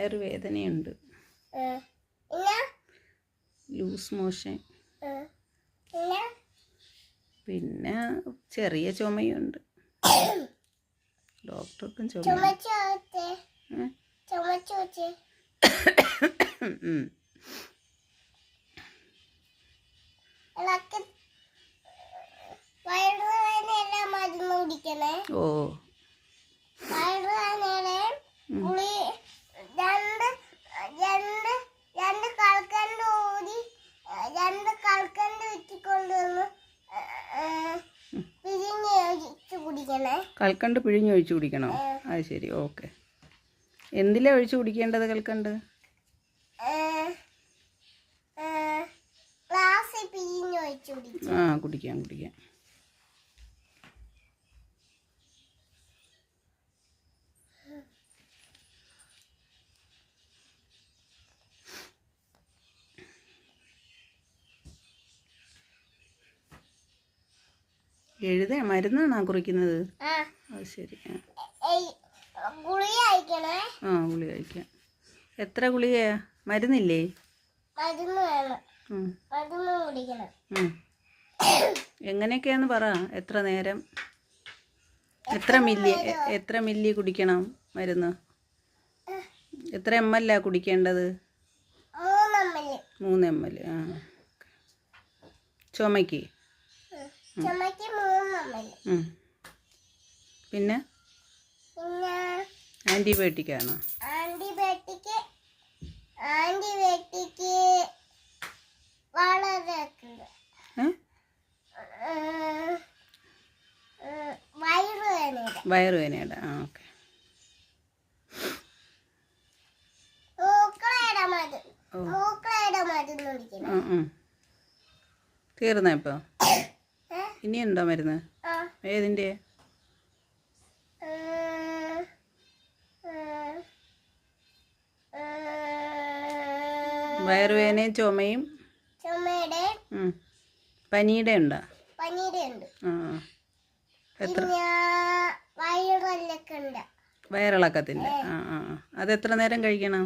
വയറുവേദനയുണ്ട്, loose motion, പിന്നെ ചെറിയ ചുമയുണ്ട്. ഡോക്ടർക്കും ചുമ. ഓ കൽക്കണ്ട് പിഴിഞ്ഞൊഴിച്ച് കുടിക്കണോ? അത് ശരി, ഓക്കെ. എന്തിലാ ഒഴിച്ച് കുടിക്കേണ്ടത് കൽക്കണ്ട്? ആ, കുടിക്കാം. എഴുതാ മരുന്നാണോ കുറിക്കുന്നത്? അത് ശരി. ഗുളിക കഴിക്കാം. എത്ര ഗുളികയാ? മരുന്നില്ലേ? എങ്ങനെയൊക്കെയാന്ന് പറ. എത്ര നേരം, എത്ര മില്ലി കുടിക്കണം മരുന്ന്? എത്ര ml കുടിക്കേണ്ടത്? 3 ml. ആ, ചുമയ്ക്ക് പിന്നെ ആൻറ്റിബയോട്ടിക് ആണോ? വയറുവേദനയുടെ. ആ, ഓക്കെ. തീർന്നോ ഇപ്പോൾ? ഇനിയുണ്ടോ മരുന്ന്? ഏതിൻ്റെ? വയറുവേദനയും ചുമയും പനിയുടെ ഉണ്ടോ? ആ, എത്ര? വയറിളക്കത്തിൻ്റെ. ആ, അതെത്ര നേരം കഴിക്കണം?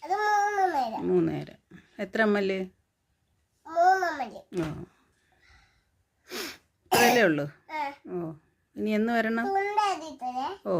3 നേരം. എത്ര ml? ആ, അത്രയല്ലേ ഉള്ളൂ. ഓ, ഇനി എന്ന് വരണം? ഓ.